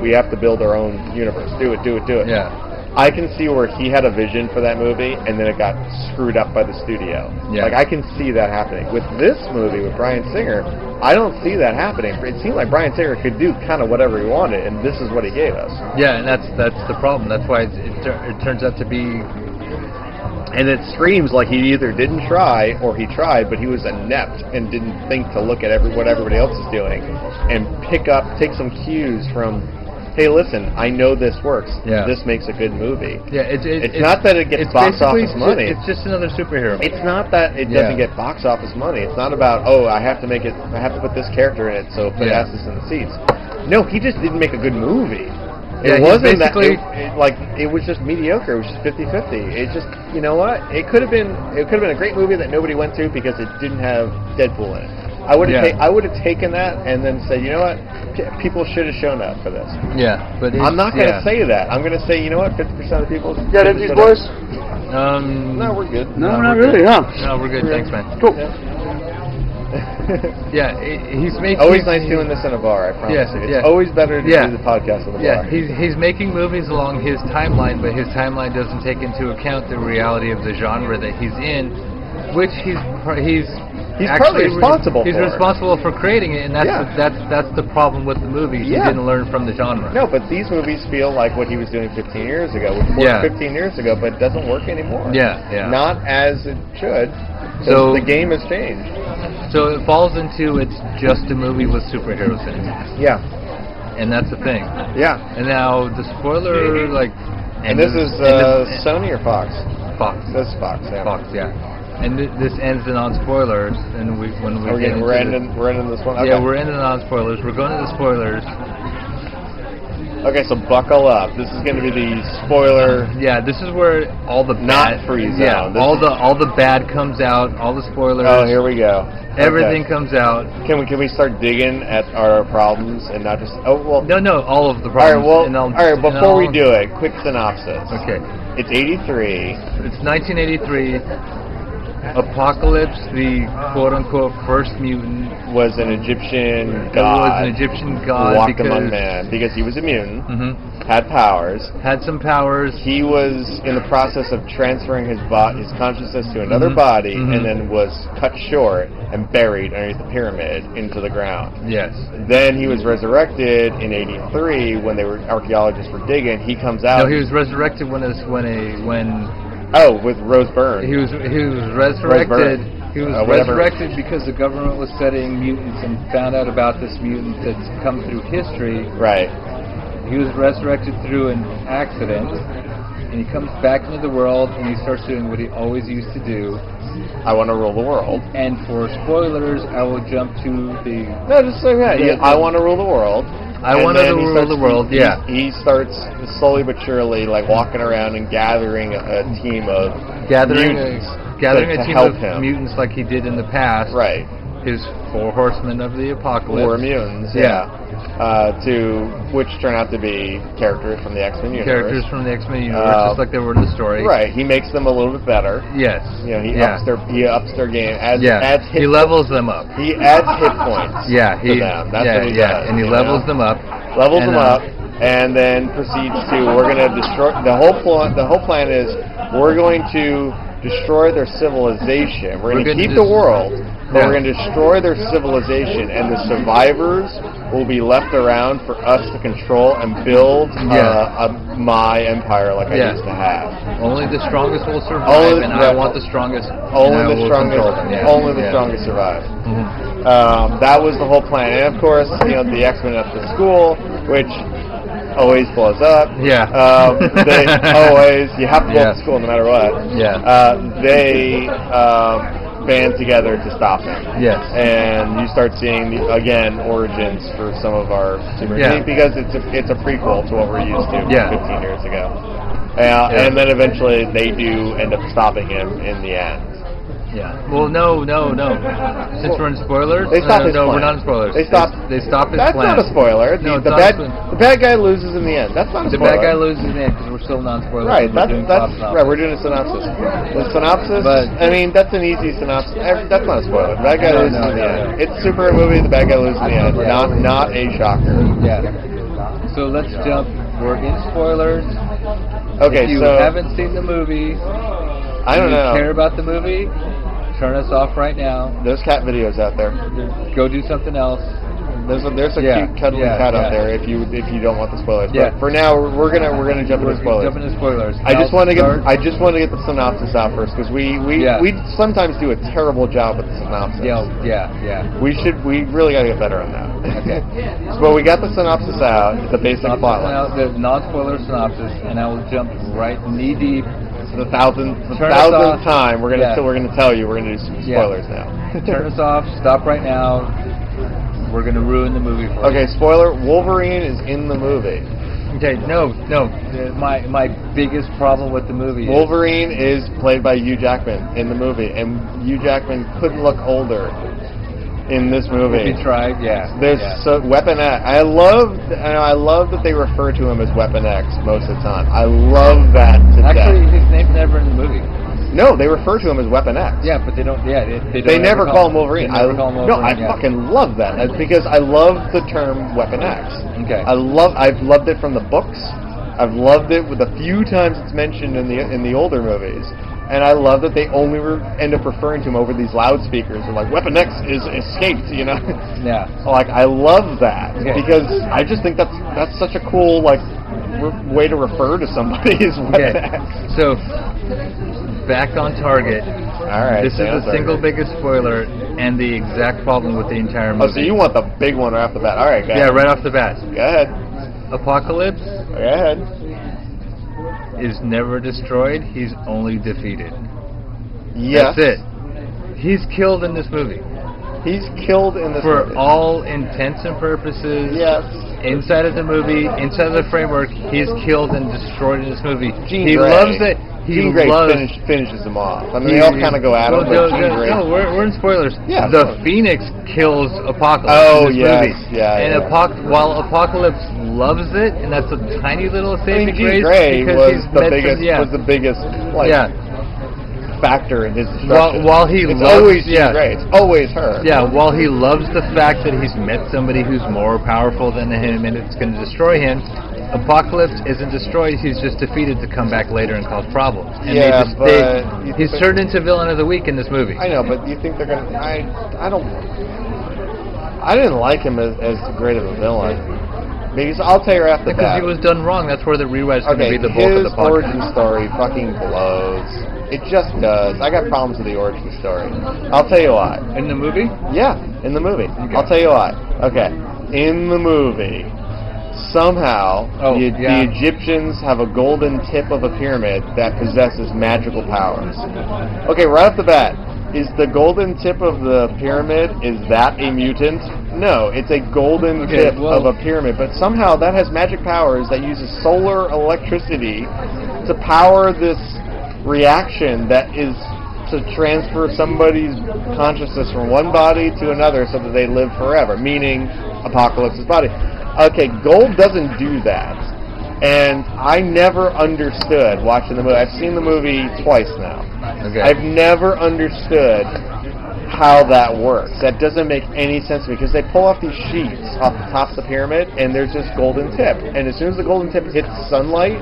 We have to build our own universe. Do it. Yeah. I can see where he had a vision for that movie, and then it got screwed up by the studio. Yeah. Like, I can see that happening. With this movie, with Bryan Singer, I don't see that happening. It seemed like Bryan Singer could do kind of whatever he wanted, and this is what he gave us. Yeah, and that's the problem. That's why it turns out to be... And it screams like he either didn't try, or he tried, but he was inept and didn't think to look at what everybody else is doing, and take some cues from... Hey, listen, I know this works. Yeah. This makes a good movie. Yeah, it's not that it gets box office money. It's just another superhero. It's not that it doesn't get box office money. It's not about, I have to put this character in it so it asses in the seats. No, he just didn't make a good movie. It wasn't that it was just mediocre. It was just 50-50. It just, you know what? It could have been a great movie that nobody went to because it didn't have Deadpool in it. I would have taken that and then said, you know what, people should have shown up for this. Yeah, but I'm not going to say that. I'm going to say, you know what, 50% of the people. Got it, these boys? No, we're good. No, not really, huh? No, we're good. Thanks, man. Cool. Yeah, he's making. Always nice doing this in a bar. I promise you. It's always better to do the podcast in a bar. Yeah, he's making movies along his timeline, but his timeline doesn't take into account the reality of the genre that he's in, which he's partly responsible. He's responsible for creating it, and that's the problem with the movies. He didn't learn from the genre. No, but these movies feel like what he was doing 15 years ago, which worked 15 years ago, but it doesn't work anymore. Yeah. Not as it should. So the game has changed. So it falls into it's just a movie with superheroes in it. Yeah. And that's the thing. Yeah. And now the spoiler, And this is Sony or Fox? Fox. This is Fox. Yeah. Fox. Yeah. And this ends the non-spoilers, and we're ending this one. Okay. Yeah, we're ending the non-spoilers. We're going to the spoilers. Okay, so buckle up. This is going to be the spoiler. Yeah, this is where all the not free zone. Yeah, all the bad comes out. All the spoilers. Oh, here we go. Everything comes out. Can we start digging at our problems and not just No, all of the problems. All right. Before we do it, quick synopsis. Okay. It's 83. It's 1983. Apocalypse, the quote-unquote first mutant, was an Egyptian god. Was an Egyptian god walked among man because he was a mutant. Mm-hmm. Had powers. Had some powers. He was in the process of transferring his consciousness to another body, and then was cut short and buried underneath the pyramid into the ground. Yes. Then he was resurrected in '83 when archaeologists were digging. He comes out. No, he was resurrected when with Rose Byrne. He was resurrected. He was resurrected because the government was studying mutants and found out about this mutant that's come through history. Right. He was resurrected through an accident, and he comes back into the world, and he starts doing what he always used to do. I want to rule the world. And for spoilers, I will jump to the... No, just say that. I want to rule the world. I want to rule the world, He starts slowly but surely walking around and gathering a team of mutants. Gathering a team of him. Mutants like he did in the past. Right. His 4 horsemen of the apocalypse. 4 mutants, which turn out to be characters from the X-Men universe. Characters from the X-Men universe, just like they were in the story. Right. He makes them a little bit better. Yes. He ups their game. Adds he levels them up. He adds hit points to them. That's what he does. And he levels them up. Levels them up, and then proceeds to, we're going to destroy, the whole plan is, we're going to destroy their civilization. We're going to keep the world, but we're going to destroy their civilization, and the survivors will be left around for us to control and build my empire like I used to have. Only the strongest will survive, I want the strongest. Only the strongest survive. Mm-hmm. That was the whole plan, and of course, the X-Men up to school, which always blows up. Yeah. They always, you have to go to school no matter what. Yeah. They band together to stop him. Yes. And you start seeing, again, origins for some of our superheroes because it's a prequel to what we're used to 15 years ago. And then eventually they do end up stopping him in the end. Yeah. Well, no. Since we're in spoilers, they stop his plan. We're not in spoilers. They stop his plan. That's not a spoiler. No, the bad guy loses in the end. That's not a spoiler. The bad guy loses in the end because we're still non-spoilers. Right. That's right. We're doing a synopsis. The synopsis. But I mean, that's an easy synopsis. That's not a spoiler. The bad guy loses in the end. It's a superhero movie. The bad guy loses in the end. Not a shocker. Yeah. So let's jump. We're in spoilers. Okay. If you haven't seen the movie, I don't know. Care about the movie? Turn us off right now. There's cat videos out there. Go do something else. There's a cute cuddly cat out there if you don't want the spoilers. But for now we're gonna jump into spoilers. Jump into spoilers. I just want to get the synopsis out first because we sometimes do a terrible job with the synopsis. Yeah. We really gotta get better on that. Okay. So we got the synopsis out, the basic plotline. The non-spoiler synopsis, and I will jump right knee deep. The thousandth time we're gonna tell you we're gonna do some spoilers now. Turn us off. Stop right now. We're gonna ruin the movie for you. Okay, spoiler: Wolverine is in the movie. Okay, no. My biggest problem with the movie Wolverine is played by Hugh Jackman in the movie, and Hugh Jackman couldn't look older in this movie. He tried, There's Weapon X. I love that they refer to him as Weapon X most of the time. I love that to death. Actually, his name's never in the movie. No, they refer to him as Weapon X. Yeah, but they don't. Yeah, they never call him Wolverine. No, I fucking love that. That's because I love the term Weapon X. Okay. I've loved it from the books. I've loved it with a few times it's mentioned in the older movies. And I love that they only end up referring to him over these loudspeakers. They're like, Weapon X is escaped, you know? Yeah. Like, I love that. Okay. Because I just think that's such a cool, way to refer to somebody as Weapon X. So, back on target. All right. This is the single biggest spoiler and the exact problem with the entire movie. Oh, so you want the big one right off the bat. All right, go ahead. Yeah, right off the bat. Go ahead. Apocalypse. Go ahead. Is never destroyed, he's only defeated. Yes. That's it. He's killed in this movie. He's killed in this movie. For all intents and purposes. Yes. Inside of the movie, inside of the framework, he's killed and destroyed in this movie. He loves it. Jean Grey finishes them off. I mean, they all kind of go at him. No, we're in spoilers. Yeah, the Phoenix kills Apocalypse in this movie. Yeah, and while Apocalypse loves it, and that's a tiny little saving grace. Jean Grey was the biggest factor in his destruction. While he it's loves, always Jean Grey. It's always her. Yeah, while he loves the fact that he's met somebody who's more powerful than him and it's going to destroy him, Apocalypse isn't destroyed, he's just defeated to come back later and cause problems. And he's turned into villain of the week in this movie. I know, but you think they're going to... I didn't like him as great of a villain. Because I'll tell you right off the bat. Because he was done wrong. That's where the rewrite's going to be the bulk of the podcast. His origin story fucking blows. It just does. I got problems with the origin story. I'll tell you why. In the movie? Yeah, in the movie. Okay. I'll tell you why. Okay. In the movie, somehow the Egyptians have a golden tip of a pyramid that possesses magical powers. Okay, right off the bat, is the golden tip of the pyramid, is that a mutant? No, it's a golden tip of a pyramid, but somehow that has magic powers that uses solar electricity to power this reaction that is to transfer somebody's consciousness from one body to another so that they live forever, meaning Apocalypse's body. Okay, gold doesn't do that. And I never understood watching the movie. I've seen the movie twice now. Okay. I've never understood how that works. That doesn't make any sense to me because they pull off these sheets off the tops of the pyramid and there's this golden tip. And as soon as the golden tip hits sunlight,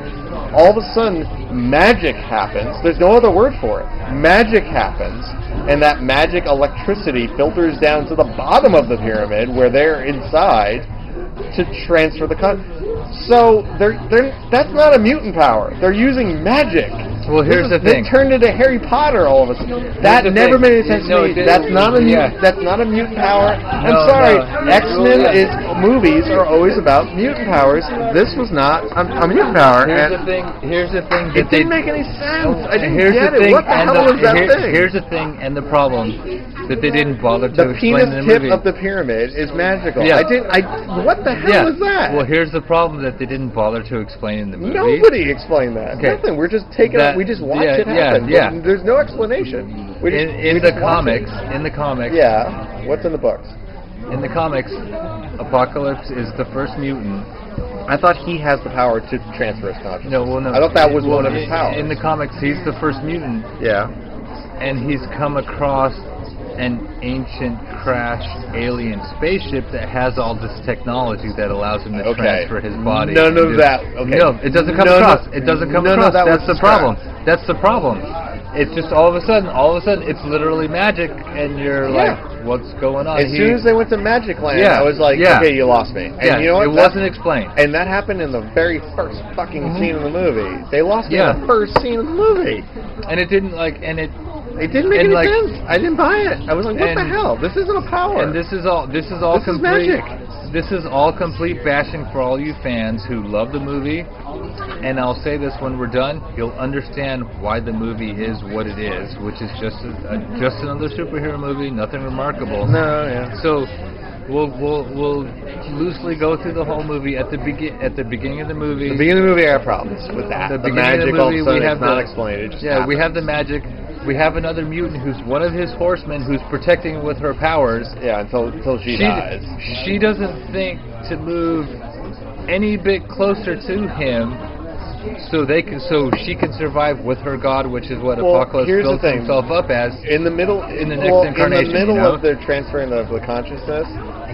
all of a sudden magic happens. There's no other word for it. Magic happens. And that magic electricity filters down to the bottom of the pyramid where they're inside to transfer the So that's not a mutant power. They're using magic Well, here's the thing. They turned into Harry Potter all of a sudden. That never made any sense to me. That's not a mutant. That's not a mutant power. I'm sorry. X-Men movies are always about mutant powers. This was not a mutant power. Here's the thing. It didn't make any sense. I didn't get it. What the hell was that thing? Here's the thing and the problem that they didn't bother to explain in the movie. The penis tip of the pyramid is magical. Yeah. What the hell is that? Well, here's the problem that they didn't bother to explain in the movie. Nobody explained that. Okay. Nothing. We're just taking it. We just watch it happen. Yeah. There's no explanation. In the comics. Yeah. What's in the books? In the comics, Apocalypse is the first mutant. I thought he has the power to transfer his consciousness. No. I thought that was one of his powers. In the comics, he's the first mutant. Yeah. And he's come across an ancient crashed alien spaceship that has all this technology that allows him to transfer his body. None of that. Okay. No, it doesn't come across. It doesn't come across. That's the problem. That's the problem. It's just all of a sudden, it's literally magic, and you're like, what's going on? As soon as they went to Magic Land, I was like, okay, you lost me. And you know what? It wasn't explained. And that happened in the very first fucking scene of the movie. They lost me in the first scene of the movie. And it didn't It didn't make any sense. I didn't buy it. I was like, what the hell? This isn't a power. And this is complete magic. This is all complete bashing for all you fans who love the movie. And I'll say this when we're done, you'll understand why the movie is what it is, which is just another superhero movie, nothing remarkable. No, yeah. So we'll loosely go through the whole movie. At the beginning of the movie. The beginning of the movie, I have problems with that. The magic all of a sudden it's not explained. It just happens. We have the magic. We have another mutant who's one of his horsemen who's protecting him with her powers. Yeah, until she dies. She doesn't think to move any bit closer to him, so she can survive with her god, which is what Apocalypse built himself up as. In the middle, in the next incarnation, in the middle of the transferring of the consciousness.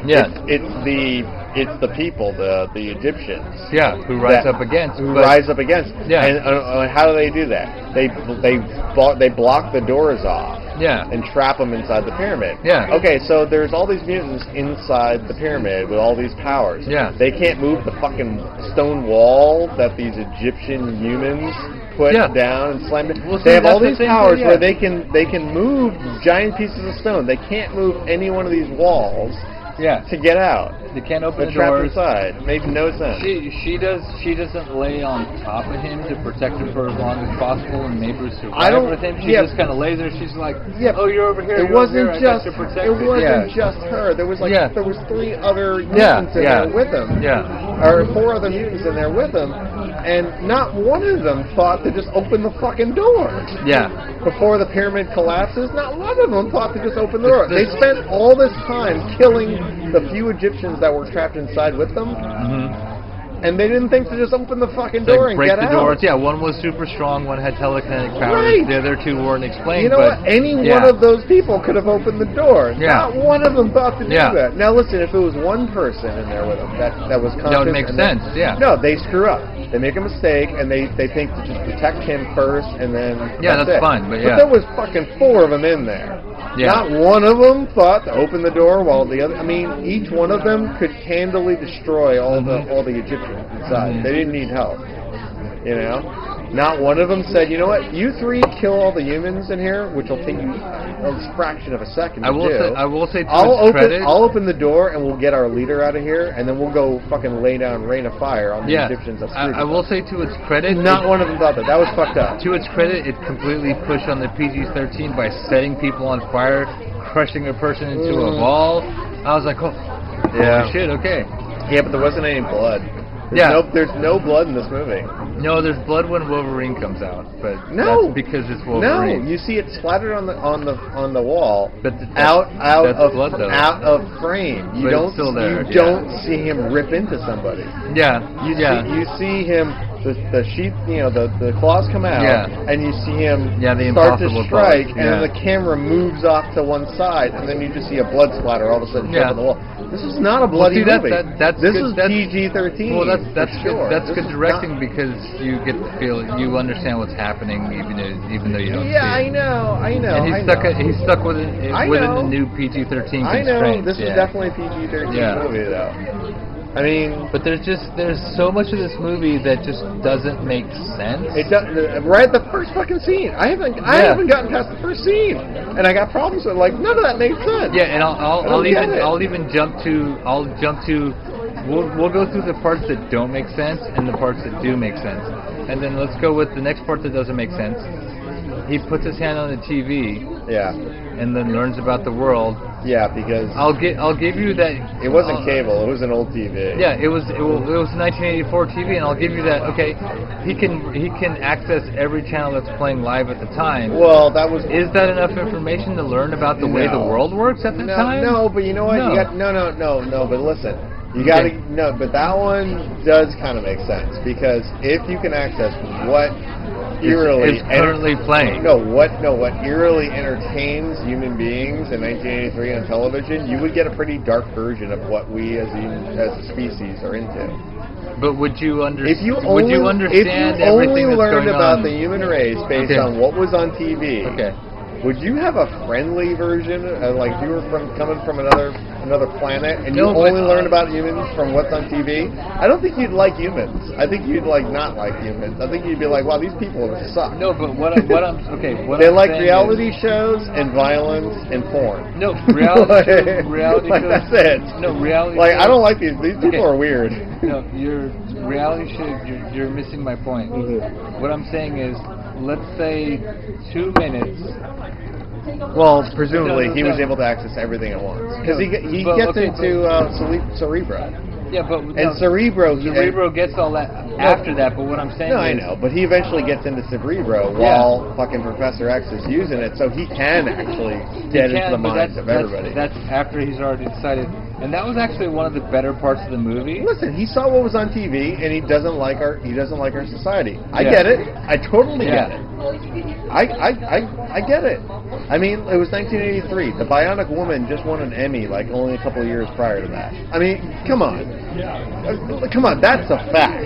Yeah, it's the people, the Egyptians. Yeah, who rise up against. Yeah, and how do they do that? They block the doors off. Yeah, and trap them inside the pyramid. Yeah. Okay, so there's all these mutants inside the pyramid with all these powers. Yeah. They can't move the fucking stone wall that these Egyptian humans put down and slam it. Well, they have all these powers where they can move giant pieces of stone. They can't move any one of these walls. To get out. They can't open the They're doors. trapped inside. Made no sense. She doesn't lay on top of him to protect him for as long as possible and maybe survive with him. She just kind of lays there. She's like, oh, you're over here. It wasn't just her. There was there was 3 other mutants in there with him. Or 4 other mutants in there with him. And not one of them thought to just open the fucking door. Before the pyramid collapses, not one of them thought to just open the door. They spent all this time killing the few Egyptians that were trapped inside with them. And they didn't think to just open the fucking door and get out. Break the doors. Yeah, one was super strong, one had telekinetic powers. The other 2 weren't explained. You know what? Any one of those people could have opened the door. Not one of them thought to do that. Now listen, if it was one person in there with them that was conscious, that would make sense. No, they screw up. They make a mistake and they think to just protect him first and then that's fine. But there was fucking 4 of them in there. Not one of them thought to open the door while the other. I mean, each one of them could handily destroy all the Egyptians inside. They didn't need help. You know, not one of them said, you know what, you 3 kill all the humans in here, which will take you a fraction of a second to do. I will say to his credit, I'll open the door and we'll get our leader out of here, and then we'll go fucking lay down rain of fire on the Egyptians. I will say to its credit, not one of them thought that. That was fucked up. To its credit, it completely pushed on the PG-13 by setting people on fire, crushing a person into a ball. I was like, holy shit, okay. Yeah, but there wasn't any blood. There's no blood in this movie. No, there's blood when Wolverine comes out, but that's because it's Wolverine. No, you see it splattered on the wall, but out of frame. You don't see him rip into somebody. You see him. The sheet, the claws come out, and you see him start to strike, and then the camera moves off to one side, and then you just see a blood splatter all of a sudden on the wall. This is not a bloody movie. This is PG-13. Well, that's good directing because you get the feeling, you understand what's happening, even though you don't see it. I know. And he's stuck within the new PG-13 constraints. I know. This is definitely a PG-13 movie, though. I mean, but there's so much of this movie that just doesn't make sense. It does, right at the first fucking scene. I haven't gotten past the first scene, and I got problems with none of that makes sense. Yeah, and I'll even jump to we'll go through the parts that don't make sense and the parts that do make sense, and then let's go with the next part that doesn't make sense. He puts his hand on the TV. Yeah. And then learns about the world. Yeah, because I'll give you that. It wasn't cable. It was an old TV. Yeah, it was 1984 TV, and I'll give you that. Okay, he can access every channel that's playing live at the time. Well, that was. Is that enough information to learn about the way the world works at the time? No, but you know what? No. You got no. But listen, you got to no. But that one does kind of make sense because if you can access what. Eerily is currently playing. What eerily entertains human beings in 1983 on television, you would get a pretty dark version of what we as a species are into. But would you understand? If you only learned about the human race based on what was on TV, would you have a friendly version? Like if you were coming from another planet and you only learn about humans from what's on TV? I don't think you'd like humans. I think you'd not like humans. I think you'd be like, wow, these people suck. No, but they like reality shows and violence and porn. No, reality shows. That's it. No, reality. I don't like these. These people are weird. No, your reality show. You're missing my point. Mm-hmm. What I'm saying is, let's say 2 minutes. Well, presumably he was able to access everything at once because he gets into Cerebro. Yeah, but Cerebro gets all that after that. But what I'm saying I know, but he eventually gets into Cerebro while fucking Professor X is using it, so he can actually get into the minds of everybody. That's after he's already decided, and that was actually one of the better parts of the movie. Listen, he saw what was on TV, and he doesn't like our society. I get it. I totally get it. I get it. I mean, it was 1983. The Bionic Woman just won an Emmy only a couple of years prior to that. I mean, come on. Come on, that's a fact.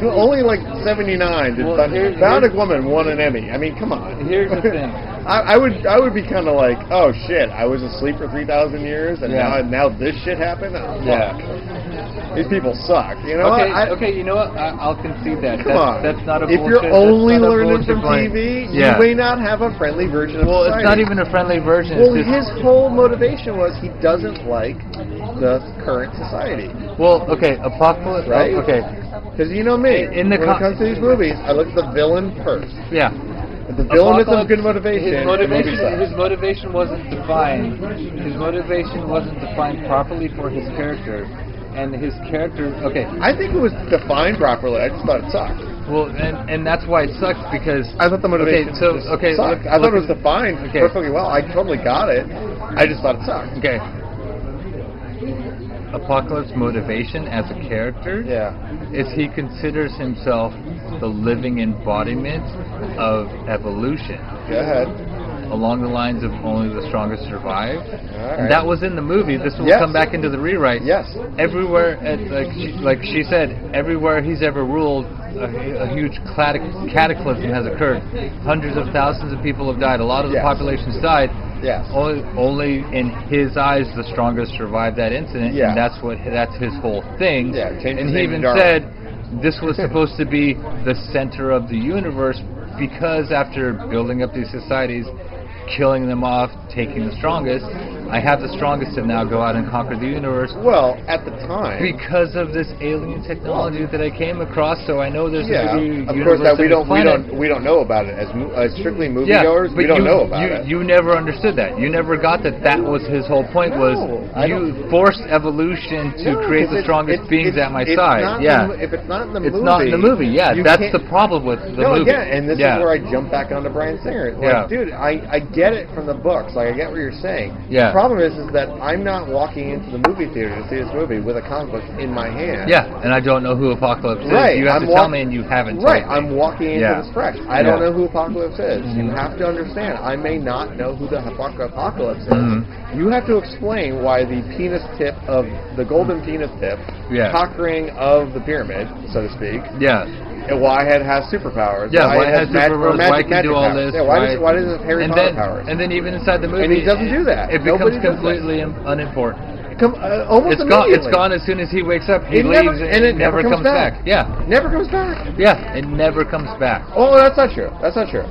Only 79 did Bionic Woman won an Emmy. I mean, come on. Here's the thing. I would be kind of like, oh shit, I was asleep for 3,000 years and now this shit happened. Oh, these people suck. You know Okay, you know what? I'll concede that. Come on. That's not a bullshit. If you're only learning from TV, you may not have a friendly version of society. It's not even a friendly version. Well, his whole motivation was he doesn't like the current society. Well, okay, Apocalypse, right? Okay. Because you know me, when it comes to these movies, I look at the villain first. Yeah. If the villain has some good motivation. His motivation wasn't defined. His motivation wasn't defined properly for his character. And his character, I think it was defined properly. I just thought it sucked. Well, and that's why it sucks because I thought the motivation sucked. I thought it was defined perfectly well. I totally got it. I just thought it sucked. Okay. Apocalypse's motivation as a character is he considers himself the living embodiment of evolution. Go ahead. Along the lines of only the strongest survive. Right. And that was in the movie. This will come back into the rewrite. Yes. Everywhere, like she said, everywhere he's ever ruled, a huge cataclysm has occurred. Hundreds of thousands of people have died. A lot of the population's died. Yes. Only in his eyes, the strongest survived that incident. Yeah. And that's his whole thing. Yeah. And he even said this was supposed to be the center of the universe because after building up these societies, killing them off, taking the strongest, I have the strongest to now go out and conquer the universe. Well, at the time, because of this alien technology that I came across, so I know there's a of course that we don't know about it as strictly moviegoers. We don't know about it. You never understood that. You never got that was his whole point. You forced evolution to create the strongest beings at my side. If it's not in the movie, it's not in the movie. Yeah, that's the problem with the movie. And this is where I jump back onto Bryan Singer. Dude, I get it from the books. I get what you're saying. Yeah. The problem is that I'm not walking into the movie theater to see this movie with a comic book in my hand. Yeah, and I don't know who Apocalypse is. You have to tell me, and you haven't told me. I'm walking into this fresh. I don't know who Apocalypse is. You have to understand, I may not know who the Apocalypse is. Mm-hmm. You have to explain why the penis tip of the golden penis tip, cock ring of the pyramid, so to speak. Yeah. And why it has superpowers. Yeah, why it has superpowers, why it can do all this. Yeah, why does it have Harry Potter powers? And then even inside the movie... And he doesn't do that. It becomes completely unimportant. Almost immediately. It's gone as soon as he wakes up. He leaves and it never comes back. Yeah. Never comes back. Yeah, it never comes back. Oh, that's not true. That's not true.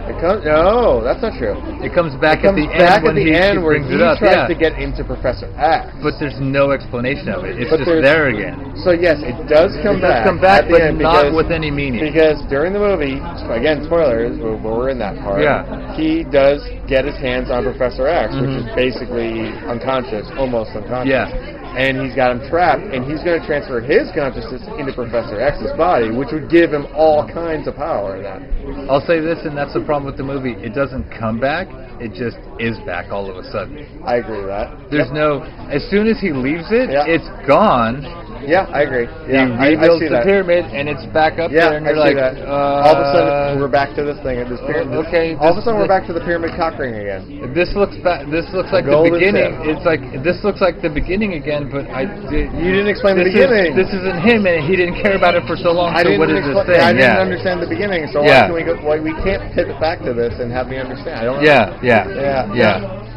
No, that's not true. It comes back at the end when he brings it up. Tries to get into Professor X. But there's no explanation of it. It's just there again. So yes, it does come back. It does come back, but not with any meaning. Because during the movie, again, spoilers, we're in that part. Yeah. He does get his hands on Professor X, which is basically unconscious, almost unconscious. Yeah. And he's got him trapped, and he's going to transfer his consciousness into Professor X's body, which would give him all kinds of power then. I'll say this, and that's the problem with the movie. It doesn't come back. It just is back all of a sudden. I agree with that. There's no... As soon as he leaves it, it's gone. Yeah, I agree. Yeah, he rebuilds the pyramid, and it's back up there, and you're like, all of a sudden, we're back to this thing. This pyramid. Okay. All of a sudden, we're back to the pyramid cock ring again. This looks like the beginning. It's like this looks like the beginning again, but you didn't explain the beginning. This isn't him, and he didn't care about it for so long. So what is this thing? I didn't understand the beginning, so why can we go? Why we can't pivot back to this and have me understand? I don't know. Yeah.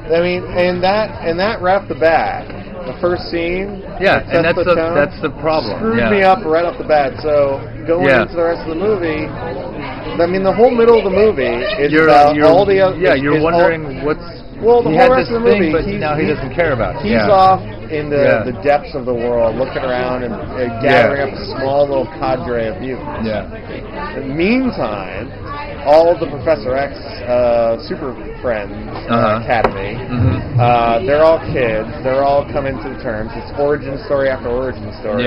I mean, and that right off the bat. The first scene, and that's the problem. Screwed me up right off the bat. So going into the rest of the movie, I mean, the whole middle of the movie is about all the other. Yeah, you're wondering what's. Well, the whole rest of the movie, but now he doesn't care about it. He's off in the depths of the world, looking around and gathering up a small little cadre of mutants. Yeah. In the meantime, all of the Professor X Super Friends Academy, they're all kids. They're all coming to terms. It's origin story after origin story.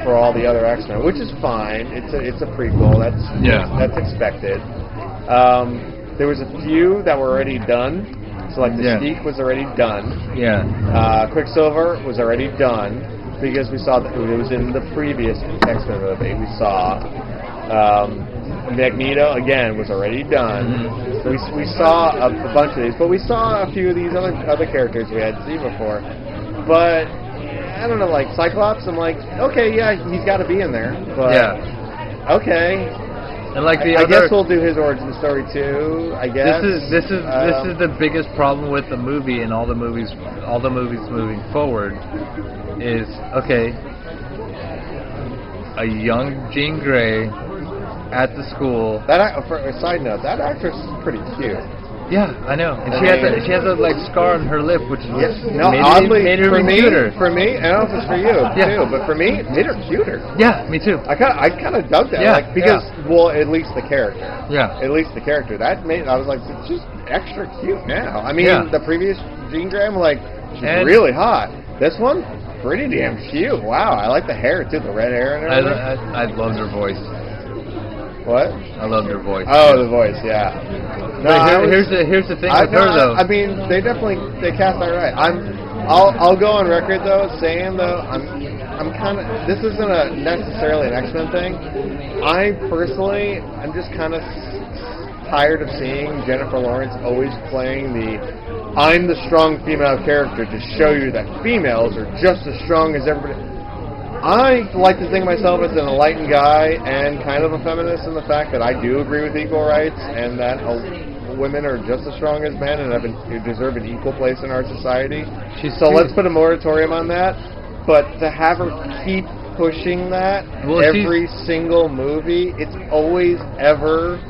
For all the other X-Men, which is fine. It's a prequel. That's expected. There was a few that were already done. So like Mystique was already done. Quicksilver was already done because we saw that it was in the previous X-Men movie. We saw Magneto again was already done. We saw a bunch of these, but we saw a few of these other characters we hadn't seen before. But I don't know, like Cyclops. I'm like, okay, he's got to be in there. But okay. And like I guess we'll do his origin story too. I guess this is the biggest problem with the movie and all the movies moving forward is a young Jean Grey at the school. For a side note, that actress is pretty cute. Yeah, I know. And she has a like scar on her lip, which made her cuter. For me, I don't know if it's for you too, but for me, it made her cuter. Yeah, me too. I kind of dug that, because at least the character. Yeah. At least the character. That made I was like, it's just extra cute now. I mean, the previous Jean Grey, I'm like, she's really hot. This one, pretty damn cute. Wow, I like the hair too, the red hair and everything. I loved her voice. What? I loved her voice. Oh, the voice, yeah. No, here's the thing with her though. I mean, they cast that right. I'll go on record though, saying though, I'm kind of. This isn't necessarily an X-Men thing. I'm just kind of tired of seeing Jennifer Lawrence always playing I'm the strong female character to show you that females are just as strong as everybody. I like to think of myself as an enlightened guy and kind of a feminist in the fact that I do agree with equal rights and that women are just as strong as men and deserve an equal place in our society. Let's put a moratorium on that. But to have her keep pushing that every single movie, it's always ever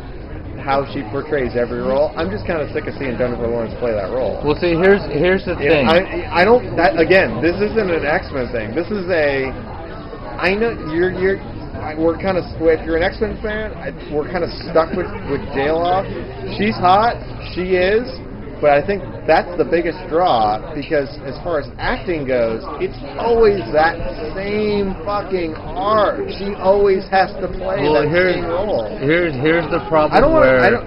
how she portrays every role. I'm just kind of sick of seeing Jennifer Lawrence play that role. Well, see, here's the thing. I don't. Again, this isn't an X-Men thing. This is I know we're kind of, if you're an X-Men fan, we're kind of stuck with J-Law. She's hot, she is, but I think that's the biggest draw because as far as acting goes, it's always that same fucking arc. She always has to play that same role. Here's the problem.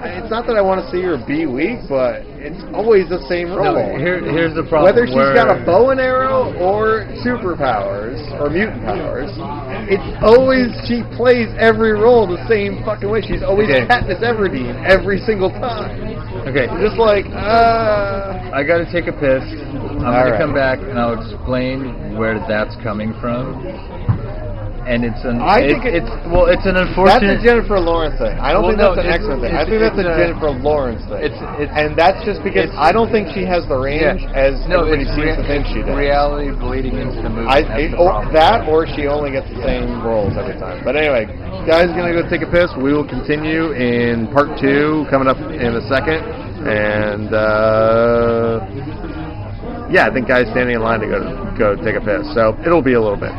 It's not that I want to see her be weak, but it's always the same role. No, here's the problem. Whether she's got a bow and arrow or superpowers or mutant powers, it's always she plays every role the same fucking way. She's always Katniss Everdeen every single time. Okay. Just like, I gotta take a piss. I'm gonna come back and I'll explain where that's coming from. and it's an it's an unfortunate. That's a Jennifer Lawrence thing. I don't think that's an X-Men thing. I think that's a Jennifer Lawrence thing. And that's just because I don't think she has the range as everybody seems to think she does. Reality bleeding into the movie. That or she only gets the same roles every time. But anyway, guys, gonna go take a piss. We will continue in part 2 coming up in a second, and I think guys standing in line to go take a piss. So it'll be a little bit.